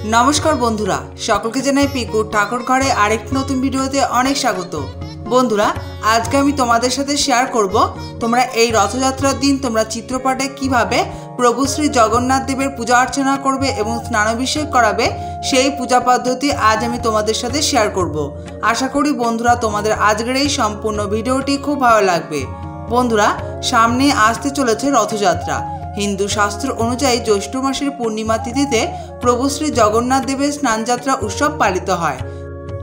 नमस्कार बंधुरा सकलके जानाई पिकु ठाकुर घरे आरेकटी नतून भिडियोते अनेक स्वागत। बंधुरा आज के आमी तोमादेर साथे शेयर करब तोमरा एई रथयात्रार दिन तोमरा चित्रपटे किभाबे प्रभु श्री जगन्नाथ देवेर पूजा अर्चना करबे एबं स्नानाभिषेक कराबे सेई पूजा पद्धति आज आमी तोमादेर साथे शेयर करब। आशा करी बंधुरा तोमादेर आजकेर एई सम्पूर्ण भिडियोटी खूब भालो लागबे। बंधुरा सामने आसते चलेछे रथयात्रा। हिंदू शास्त्र अनुयायी ज्येष्ठ मासेर पूर्णिमा तिथिते प्रभु श्री जगन्नाथ देवेर स्नानयात्रा उत्सव पालित हय,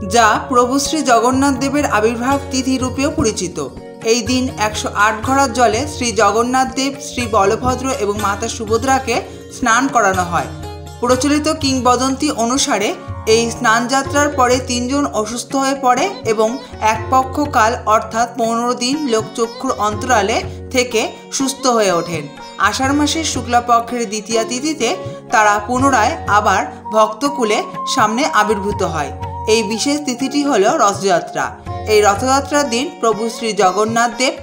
जा प्रभु श्री जगन्नाथ देवेर आविर्भाव तिथि रूपेও परिचित। এই दिन 108 ঘড়া जले श्री जगन्नाथ देव श्री बलभद्र एवं माता सुभद्राके स्नान करानो हय। प्रचलित किंबदंती अनुसारे এই স্নানযাত্রার পরে তিনজন অসুস্থ হয়ে পড়ে এবং এক পক্ষ কাল অর্থাৎ 15 দিন লোকচক্ষুর অন্তরালে থেকে সুস্থ হয়ে ওঠেন। আষাঢ় মাসের শুক্লাপক্ষের দ্বিতীয়া তিথিতে তারা পুনরায় আবার ভক্তকুলে সামনে আবির্ভূত হয়। এই বিশেষ তিথিটি হলো রথযাত্রা। এই রথযাত্রার দিন প্রভু শ্রী জগন্নাথ দেব,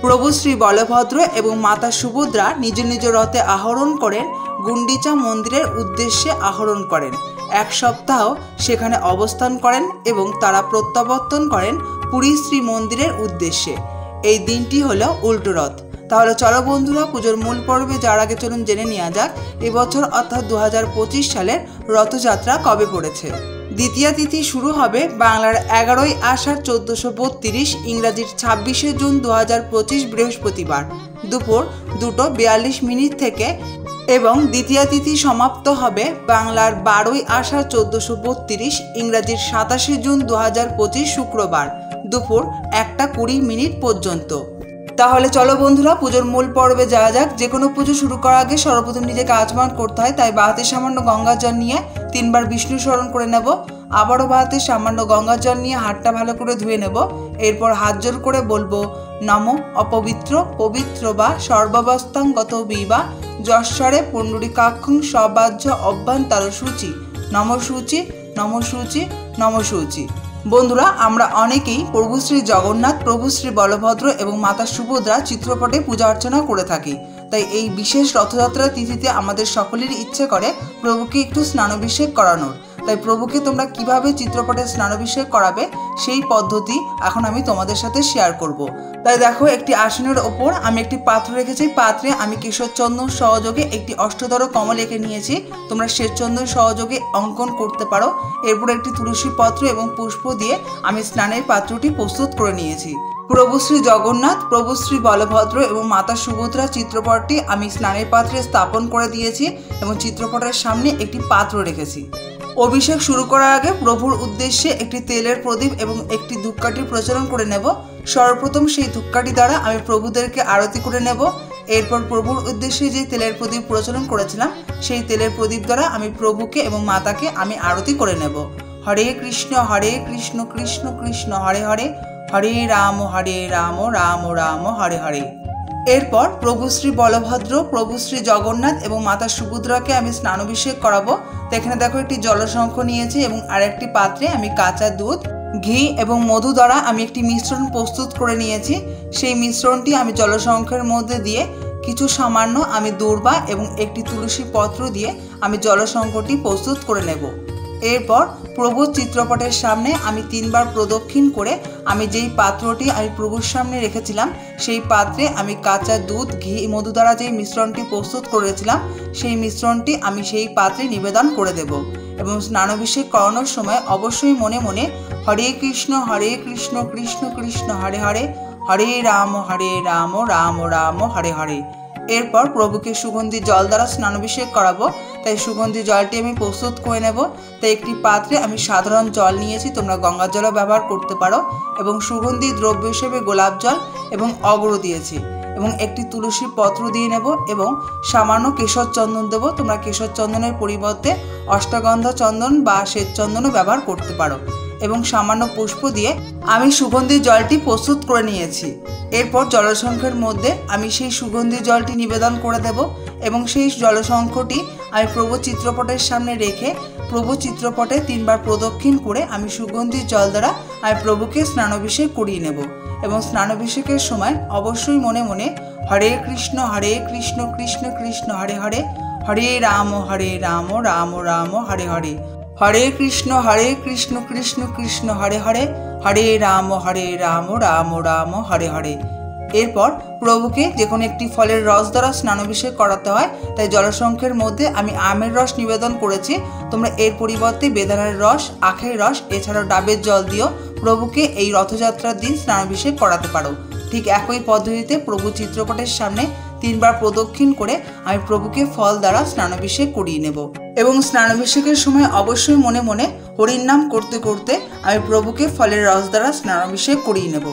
প্রভু শ্রী বলভদ্র এবং মাতা সুভদ্রা নিজ নিজ রথে আরোহণ করেন গুন্ডিচা মন্দিরের উদ্দেশ্যে আরোহণ করেন। এক সপ্তাহ সেখানে অবস্থান করেন এবং তারা প্রত্যাবর্তন করেন পুরী শ্রী মন্দিরের উদ্দেশ্যে। এই দিনটি হলো উল্টো রথ। তাহলে চলো বন্ধুরা পুজোর মূল পর্বে যাওয়ার আগে চলুন জেনে নেওয়া যাক এবছর অর্থাৎ 2025 সালের রথযাত্রা কবে পড়েছে। দ্বিতীয়া তিথি শুরু হবে বাংলার 11ই আষাঢ় 1432, ইংরাজির 26শে জুন 2025 বৃহস্পতিবার দুপুর 2:42 থেকে এবং দ্বিতীয়া তিথি সমাপ্ত হবে বাংলার 12ই আষাঢ় 1432, ইংরাজির 27শে জুন 2025 শুক্রবার দুপুর 1:20 পর্যন্ত। তাহলে চলো বন্ধুরা পুজোর মূল পর্বে যাওয়া যাক। যে কোনো পুজো শুরু করার আগে সর্বপ্রথম নিজেকে আচমন করতে হয়, তাই বাঁ হাতে সামান্য গঙ্গা জল নিয়ে 3 বার বিষ্ণু স্মরণ করে নেব। আবারও বাঁ হাতে সামান্য গঙ্গা জল নিয়ে হাতটা ভালো করে ধুয়ে নেব। এরপর হাত জোর করে বলবো নমো অপবিত্র পবিত্র বা সর্বাবস্থাঙ্গত বিবা যশ্বরে পুণ্ডরিকাক্ষং সবাহ্য অভ্যন্তর সূচি নম সূচি নম সূচি নম সূচি। বন্ধুরা আমরা অনেকেই প্রভু শ্রী জগন্নাথ, প্রভু শ্রী বলভদ্র এবং মাতা সুভদ্রা চিত্রপটে পূজা অর্চনা করে থাকি। তাই এই বিশেষ রথযাত্রার তিথিতে আমাদের সকলেরই ইচ্ছে করে প্রভুকে একটু স্নানাভিষেক করানোর। তাই প্রভুকে তোমরা কিভাবে চিত্রপটে স্নানাভিষেক করাবে সেই পদ্ধতি এখন আমি তোমাদের সাথে শেয়ার করব। তাই দেখো একটি আসনের ওপর আমি একটি পাত্র রেখেছি। পাত্রে আমি কেশর চন্দন সহযোগে একটি অষ্টধর কমল এঁকে নিয়েছি। তোমরা শ্বেত চন্দন সহযোগে অঙ্কন করতে পারো। এরপর একটি তুলসী পত্র এবং পুষ্প দিয়ে আমি স্নানের পাত্রটি প্রস্তুত করে নিয়েছি। প্রভু শ্রী জগন্নাথ, প্রভু শ্রী বলভদ্র এবং মাতা সুভদ্রা চিত্রপটটি আমি স্নানের পাত্রে স্থাপন করে দিয়েছি এবং চিত্রপটের সামনে একটি পাত্র রেখেছি। অভিষেক শুরু করার আগে প্রভুর উদ্দেশ্যে একটি তেলের প্রদীপ এবং একটি ধূপকাঠির প্রচলন করে নেব। সর্বপ্রথম সেই ধূপকাঠি দ্বারা আমি প্রভুদেরকে আরতি করে নেব। এরপর প্রভুর উদ্দেশ্যে যে তেলের প্রদীপ প্রচলন করেছিলাম সেই তেলের প্রদীপ দ্বারা আমি প্রভুকে এবং মাতাকে আমি আরতি করে নেব। হরে কৃষ্ণ কৃষ্ণ কৃষ্ণ হরে হরে, হরে রাম রাম রাম হরে হরে। এরপর প্রভু শ্রী বলভদ্র, প্রভু শ্রী জগন্নাথ এবং মাতা সুভদ্রাকে আমি স্নানাভিষেক করাবো। তো এখানে দেখো একটি জলশঙ্খ নিয়েছি এবং আরেকটি পাত্রে আমি কাঁচা দুধ, ঘি এবং মধু দ্বারা আমি একটি মিশ্রণ প্রস্তুত করে নিয়েছি। সেই মিশ্রণটি আমি জলশঙ্খের মধ্যে দিয়ে কিছু সামান্য আমি দূর্বা এবং একটি তুলসী পত্র দিয়ে আমি জলশঙ্খটি প্রস্তুত করে নেব। এরপর প্রভুর চিত্রপটের সামনে আমি 3 বার প্রদক্ষিণ করে আমি যেই পাত্রটি আমি প্রভুর সামনে রেখেছিলাম সেই পাত্রে আমি কাঁচা দুধ, ঘি, মধু দ্বারা যেই মিশ্রণটি প্রস্তুত করেছিলাম সেই মিশ্রণটি আমি সেই পাত্রে নিবেদন করে দেব। এবং স্নানাভিষেক করানোর সময় অবশ্যই মনে মনে হরে কৃষ্ণ কৃষ্ণ কৃষ্ণ হরে হরে, হরে রাম রাম রাম হরে হরে। এরপর প্রভুকে সুগন্ধি জল দ্বারা স্নানাভিষেক করাবো। তাই সুগন্ধি জলটি আমি প্রস্তুত করে নেব। তাই একটি পাত্রে আমি সাধারণ জল নিয়েছি, তোমরা গঙ্গা জলও ব্যবহার করতে পারো। এবং সুগন্ধি দ্রব্য হিসেবে গোলাপ জল এবং অগর দিয়েছি এবং একটি তুলসী পত্র দিয়ে নেব এবং সামান্য কেশর চন্দন দেবো। তোমরা কেশর চন্দনের পরিবর্তে অষ্টগন্ধা চন্দন বা শ্বেত চন্দনও ব্যবহার করতে পারো। এবং সামান্য পুষ্প দিয়ে আমি সুগন্ধি জলটি প্রস্তুত করে নিয়েছি। এরপর জলশঙ্খের মধ্যে আমি সেই সুগন্ধি জলটি নিবেদন করে দেব এবং সেই জলশঙ্খটি আমি প্রভু চিত্রপটের সামনে রেখে প্রভু চিত্রপটে 3 বার প্রদক্ষিণ করে আমি সুগন্ধি জল দ্বারা আমি প্রভুকে স্নানাভিষেক করিয়ে নেব। এবং স্নানাভিষেকের সময় অবশ্যই মনে মনে হরে কৃষ্ণ কৃষ্ণ কৃষ্ণ হরে হরে, হরে রাম রাম রাম হরে হরে। হরে কৃষ্ণ কৃষ্ণ কৃষ্ণ হরে হরে, হরে রাম রাম রাম হরে হরে। এরপর প্রভুকে যে কোনো একটি ফলের রস দ্বারা স্নানাভিষেক করাতে হয়, তাই জলসংখ্যের মধ্যে আমি আমের রস নিবেদন করেছি। তোমরা এর পরিবর্তে বেদানার রস, আখের রস এছাড়াও ডাবের জল দিয়েও প্রভুকে এই রথযাত্রার দিন স্নানাভিষেক করাতে পারো। ঠিক একই পদ্ধতিতে প্রভু চিত্রপটের সামনে 3 বার প্রদক্ষিণ করে আমি প্রভুকে ফল দ্বারা স্নানাভিষেক করিয়ে নেব এবং স্নানাভিষেকের সময় অবশ্যই মনে মনে হরির নাম করতে করতে আমি প্রভুকে ফলের রস দ্বারা স্নানাভিষেক করিয়ে নেব।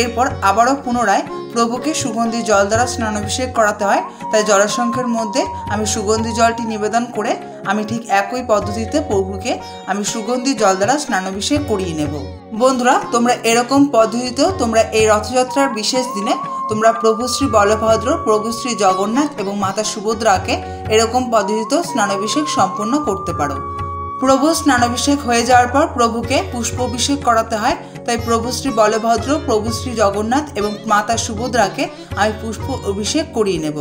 এরপর আবারও পুনরায় প্রভুকে সুগন্ধি জল দ্বারা স্নানাভিষেক করাতে হয়, তাই জলসংখ্যের মধ্যে আমি সুগন্ধি জলটি নিবেদন করে আমি ঠিক একই পদ্ধতিতে প্রভুকে আমি সুগন্ধি জল দ্বারা স্নানাভিষেক করিয়ে নেব। বন্ধুরা, তোমরা এরকম পদ্ধতিতেও তোমরা এই রথযাত্রার বিশেষ দিনে তোমরা প্রভু শ্রী বলভদ্র, প্রভু শ্রী জগন্নাথ এবং মাতা সুভদ্রাকে এরকম পদ্ধতিতেও স্নানাভিষেক সম্পন্ন করতে পারো। প্রভু স্নানাভিষেক হয়ে যাওয়ার পর প্রভুকে পুষ্পাভিষেক করাতে হয়, তাই প্রভু শ্রী বলভদ্র, প্রভু শ্রী জগন্নাথ এবং মাতা সুভদ্রাকে আমি পুষ্প অভিষেক করিয়ে নেব।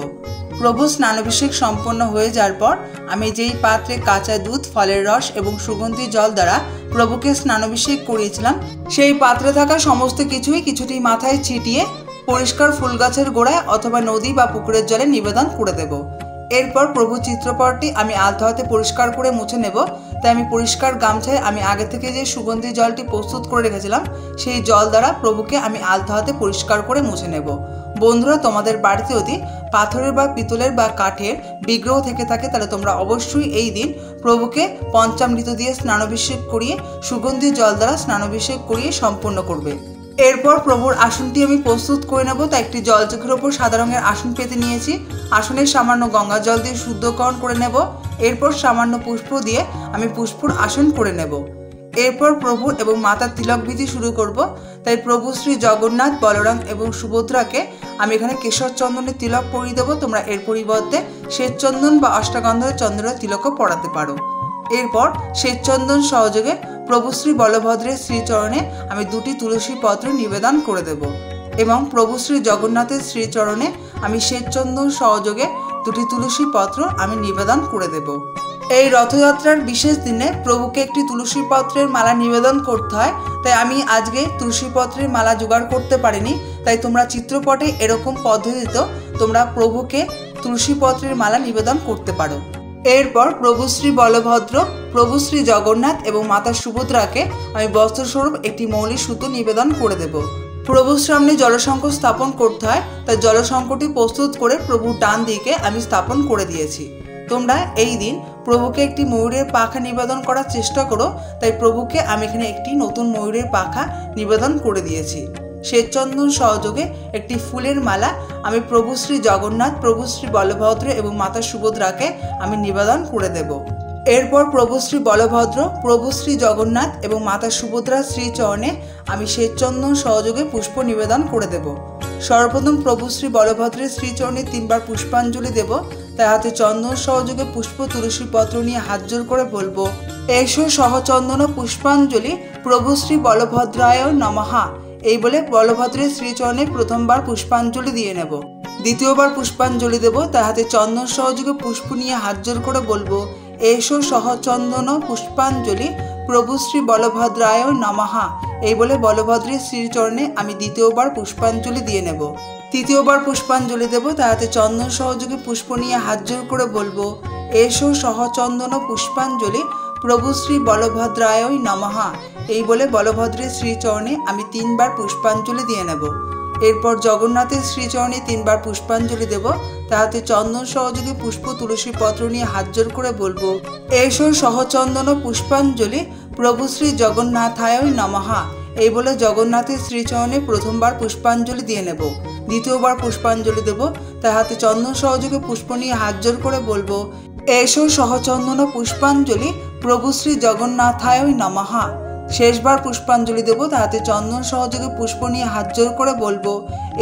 প্রভু স্নানাভিষেক সম্পন্ন হয়ে যাওয়ার পর আমি যেই পাত্রে কাঁচা দুধ, ফলের রস এবং সুগন্ধি জল দ্বারা প্রভুকে স্নানাভিষেক করিয়েছিলাম, সেই পাত্রে থাকা সমস্ত কিছুটি মাথায় ছিটিয়ে পরিষ্কার ফুল গাছের গোড়ায় অথবা নদী বা পুকুরের জলে নিবেদন করে দেব। এরপর প্রভু চিত্রপটটি আমি আলতো হাতে পরিষ্কার করে মুছে নেব, তাই আমি পরিষ্কার গামছায় আমি আগে থেকে যে সুগন্ধি জলটি প্রস্তুত করে রেখেছিলাম সেই জল দ্বারা প্রভুকে আমি আলতো হাতে পরিষ্কার করে মুছে নেব। বন্ধুরা, তোমাদের বাড়িতে যদি পাথরের বা পিতলের বা কাঠের বিগ্রহ থেকে থাকে তাহলে তোমরা অবশ্যই এই দিন প্রভুকে পঞ্চামৃত দিয়ে স্নানাভিষেক করিয়ে সুগন্ধি জল দ্বারা স্নানাভিষেক করিয়ে সম্পন্ন করবে। এরপর প্রভুর আসনটি আমি প্রস্তুত করে নেব, তাই একটি জলচোখের ওপর সাদা রঙের আসন পেতে নিয়েছি। আসনের সামান্য গঙ্গা জল দিয়ে শুদ্ধকরণ করে নেব। এরপর সামান্য পুষ্প দিয়ে আমি পুষ্পর আসন করে নেব। এরপর প্রভু এবং মাতার তিলক বিধি শুরু করব, তাই প্রভু শ্রী জগন্নাথ, বলরাম এবং সুভদ্রাকে আমি এখানে কেশর চন্দনের তিলক পরিয়ে দেবো। তোমরা এর পরিবর্তে শ্বেতচন্দন বা অষ্টাগন্ধার চন্দনের তিলকও পরাতে পারো। এরপর শ্বেতচন্দন সহযোগে প্রভু শ্রী বলভদ্রের শ্রীচরণে আমি 2টি তুলসী পত্র নিবেদন করে দেব এবং প্রভু শ্রী জগন্নাথের শ্রীচরণে আমি শ্বেতচন্দন সহযোগে 2টি তুলসী পত্র আমি নিবেদন করে দেব। এই রথযাত্রার বিশেষ দিনে প্রভুকে একটি তুলসী পত্রের মালা নিবেদন করতে হয়, তাই আমি আজকে তুলসী পত্রের মালা জোগাড় করতে পারিনি, তাই তোমরা চিত্রপটে এরকম পদ্ধতিতেও তোমরা প্রভুকে তুলসী পত্রের মালা নিবেদন করতে পারো। এরপর প্রভু শ্রী বলভদ্র, প্রভু শ্রী জগন্নাথ এবং মাতা সুভদ্রাকে আমি বস্ত্রস্বরূপ একটি মৌলি সুতো নিবেদন করে দেব। প্রভুর সামনে জলশঙ্খ স্থাপন করতে হয়, তাই জলশঙ্খটি প্রস্তুত করে প্রভুর ডান দিকে আমি স্থাপন করে দিয়েছি। তোমরা এই দিন প্রভুকে একটি ময়ূরের পাখা নিবেদন করার চেষ্টা করো, তাই প্রভুকে আমি এখানে একটি নতুন ময়ূরের পাখা নিবেদন করে দিয়েছি। শ্বেতচন্দন সহযোগে একটি ফুলের মালা আমি প্রভু শ্রী জগন্নাথ, প্রভু শ্রী বলভদ্র এবং মাতা সুভদ্রাকে আমি নিবেদন করে দেব। এরপর প্রভু শ্রী বলভদ্র, প্রভু শ্রী জগন্নাথ এবং মাতা সুভদ্রার শ্রীচরণে আমি শ্বেতচন্দন সহযোগে পুষ্প নিবেদন করে দেব। সর্বপ্রথম প্রভু শ্রী বলভদ্রের শ্রীচরণে 3 বার পুষ্পাঞ্জলি দেব, তার হাতে চন্দন সহযোগে পুষ্প তুলসী পত্র নিয়ে হাত জোর করে বলবো, এসো সহচন্দন পুষ্পাঞ্জলি প্রভু শ্রী বলভদ্রায় নমঃ। এই বলে বলভদ্রের শ্রীচরণে প্রথমবার পুষ্পাঞ্জলি দিয়ে নেব। দ্বিতীয়বার পুষ্পাঞ্জলি দেব, তার হাতে চন্দন সহযোগে পুষ্প নিয়ে হাত জোর করে বলবো, এসো সহচন্দন পুষ্পাঞ্জলি প্রভু শ্রী বলভদ্রায় নমঃ। এই বলে বলভদ্রের শ্রীচরণে আমি দ্বিতীয়বার পুষ্পাঞ্জলি দিয়ে নেব। তৃতীয়বার পুষ্পাঞ্জলি দেব, তার হাতে চন্দন সহযোগে পুষ্প নিয়ে হাত জোর করে বলবো, এসো সহচন্দন পুষ্পাঞ্জলি প্রভু শ্রী বলভদ্রায় নমঃ। এই বলে বলভদ্রের শ্রীচরণে আমি 3 বার পুষ্পাঞ্জলি দিয়ে নেব। এরপর জগন্নাথের শ্রীচরণে 3 বার পুষ্পাঞ্জলি দেব, তার হাতে চন্দন সহযোগে পুষ্প তুলসী পত্র নিয়ে হাত জোর করে বলবো, এসো সহচন্দন পুষ্পাঞ্জলি প্রভু শ্রী জগন্নাথায় নমঃ। এই বলে জগন্নাথের শ্রীচরণে প্রথমবার পুষ্পাঞ্জলি দিয়ে নেব। দ্বিতীয়বার পুষ্পাঞ্জলি দেব, তার হাতে চন্দন সহযোগে পুষ্প নিয়ে হাত জোর করে বলবো, এসো সহচন্দন পুষ্পাঞ্জলি প্রভু শ্রী জগন্নাথায় নমঃ। শেষবার পুষ্পাঞ্জলি দেব, তার হাতে চন্দন সহযোগে পুষ্প নিয়ে হাত জোর করে বলবো,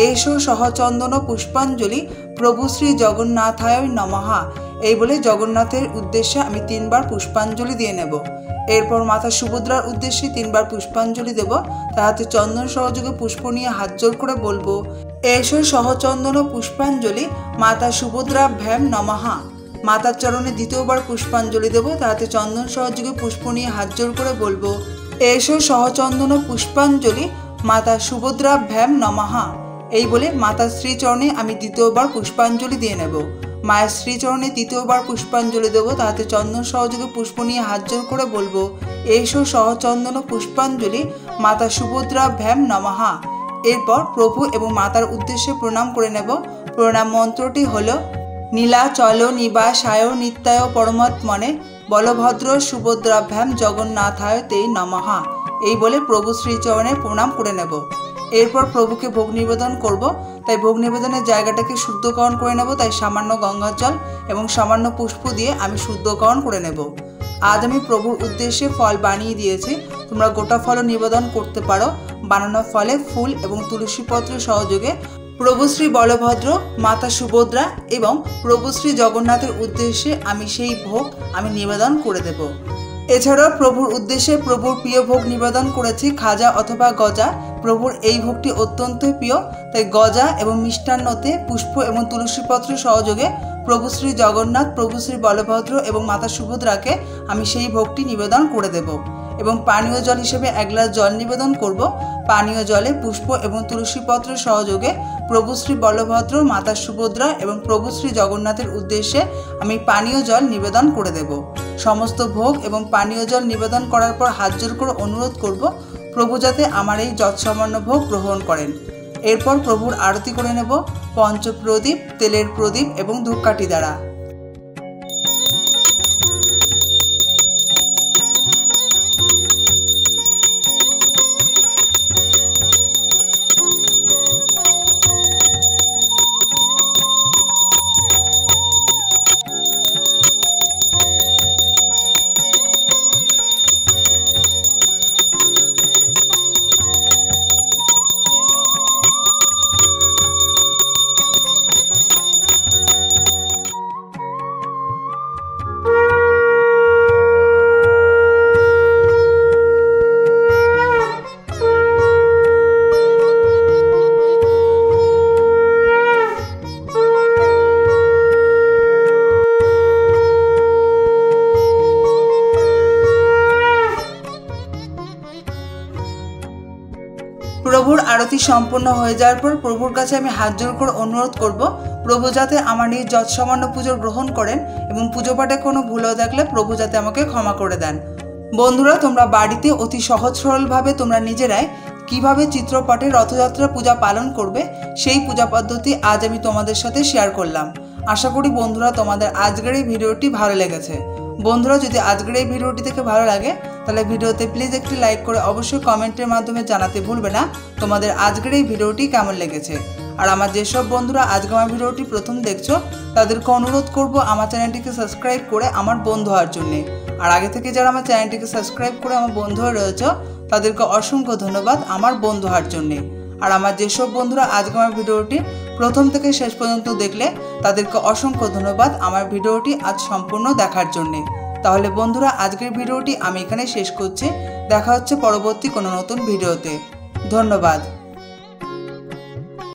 এসো সহচন্দন পুষ্পাঞ্জলি প্রভু শ্রী জগন্নাথায় নমঃ। এই বলে জগন্নাথের উদ্দেশ্যে আমি 3 বার পুষ্পাঞ্জলি দিয়ে নেব। এরপর মাতা সুভদ্রার উদ্দেশ্যে 3 বার পুষ্পাঞ্জলি দেব, তার হাতে চন্দন সহযোগে পুষ্প নিয়ে হাত জোর করে বলবো, এসো সহচন্দন পুষ্পাঞ্জলি মাতা সুভদ্রাভ্যাম নমঃ। মাতার চরণে দ্বিতীয়বার পুষ্পাঞ্জলি দেব। তাতে চন্দন সহযোগে পুষ্প নিয়ে হাত জোর করে বলবো, এসো সহচন্দন পুষ্পাঞ্জলি মাতা সুভদ্রাভ্যাম নমঃ। এই বলে মাতার শ্রীচরণে আমি দ্বিতীয়বার পুষ্পাঞ্জলি দিয়ে নেব। মায়ের শ্রীচরণে তৃতীয়বার পুষ্পাঞ্জলি দেব। তাতে চন্দন সহযোগে পুষ্প নিয়ে হাত জোর করে বলবো, এসো সহচন্দন পুষ্পাঞ্জলি মাতা সুভদ্রাভ্যাম নমঃ। এরপর প্রভু এবং মাতার উদ্দেশ্যে প্রণাম করে নেব। প্রণাম মন্ত্রটি হলো, নীলাচল নিবাসায় নিত্যায় পরমাত্মনে বলভদ্র সুভদ্রাভ্যাম জগন্নাথায় তে নমঃ। এই বলে প্রভু শ্রীচরণে প্রণাম করে নেব। এরপর প্রভুকে ভোগ নিবেদন করব। তাই ভোগ নিবেদনের জায়গাটাকে শুদ্ধকরণ করে নেব। তাই সামান্য গঙ্গার জল এবং সামান্য পুষ্প দিয়ে আমি শুদ্ধকরণ করে নেব। আজ আমি প্রভুর উদ্দেশ্যে ফল বানিয়ে দিয়েছি। তোমরা গোটা ফলও নিবেদন করতে পারো। বানানো ফলে ফুল এবং তুলসী পত্র সহযোগে প্রভু শ্রী বলভদ্র, মাতা সুভদ্রা এবং প্রভু শ্রী জগন্নাথের উদ্দেশ্যে আমি সেই ভোগ আমি নিবেদন করে দেব। এছাড়াও প্রভুর উদ্দেশ্যে প্রভুর প্রিয় ভোগ নিবেদন করেছি খাজা অথবা গজা। প্রভুর এই ভোগটি অত্যন্ত প্রিয়, তাই গজা এবং মিষ্টান্নতে পুষ্প এবং তুলসীপত্র সহযোগে প্রভু শ্রী জগন্নাথ, প্রভু শ্রী বলভদ্র এবং মাতা সুভদ্রাকে আমি সেই ভোগটি নিবেদন করে দেব। এবং পানীয় জল হিসেবে 1 গ্লাস জল নিবেদন করব। পানীয় জলে পুষ্প এবং তুলসীপত্র সহযোগে প্রভু শ্রী বলভদ্র, মাতা সুভদ্রা এবং প্রভু শ্রী জগন্নাথের উদ্দেশ্যে আমি পানীয় জল নিবেদন করে দেব। সমস্ত ভোগ এবং পানীয় জল নিবেদন করার পর হাত জোর করে অনুরোধ করব প্রভু যাতে আমার এই যৎসামান্য ভোগ গ্রহণ করেন। এরপর প্রভুর আরতি করে নেব পঞ্চপ্রদীপ, তেলের প্রদীপ এবং ধূপকাঠি দ্বারা। প্রভুর আরতি সম্পন্ন হয়ে যাওয়ার পর প্রভুর কাছে আমি হাত জোড় করে অনুরোধ করব প্রভু যাতে আমার নিজ যৎসামান্য পুজো গ্রহণ করেন এবং পুজো পাঠে কোনো ভুল হয়ে থাকলে প্রভু যাতে আমাকে ক্ষমা করে দেন। বন্ধুরা, তোমরা বাড়িতে অতি সহজ সরলভাবে তোমরা নিজেরাই কিভাবে চিত্রপটে রথযাত্রা পূজা পালন করবে সেই পূজা পদ্ধতি আজ আমি তোমাদের সাথে শেয়ার করলাম। আশা করি বন্ধুরা তোমাদের আজকের এই ভিডিওটি ভালো লেগেছে। বন্ধুরা, যদি আজকের এই ভিডিওটি দেখে ভালো লাগে তাহলে ভিডিওতে প্লিজ একটি লাইক করে অবশ্যই কমেন্টের মাধ্যমে জানাতে ভুলবে না তোমাদের আজকের এই ভিডিওটি কেমন লেগেছে। আর আমার যেসব বন্ধুরা আজকে আমার ভিডিওটি প্রথম দেখছো তাদেরকে অনুরোধ করব আমার চ্যানেলটিকে সাবস্ক্রাইব করে আমার বন্ধু হওয়ার জন্যে। আর আগে থেকে যারা আমার চ্যানেলটিকে সাবস্ক্রাইব করে আমার বন্ধু হয়ে রয়েছে তাদেরকে অসংখ্য ধন্যবাদ আমার বন্ধু হওয়ার জন্যে। আর আমার যেসব বন্ধুরা আজকে আমার ভিডিওটি প্রথম থেকে শেষ পর্যন্ত দেখলে তাদেরকে অসংখ্য ধন্যবাদ আমার ভিডিওটি আজ সম্পূর্ণ দেখার জন্যে। তাহলে বন্ধুরা, আজকের ভিডিওটি আমি এখানে শেষ করছি। দেখা হচ্ছে পরবর্তী কোনো নতুন ভিডিওতে। ধন্যবাদ।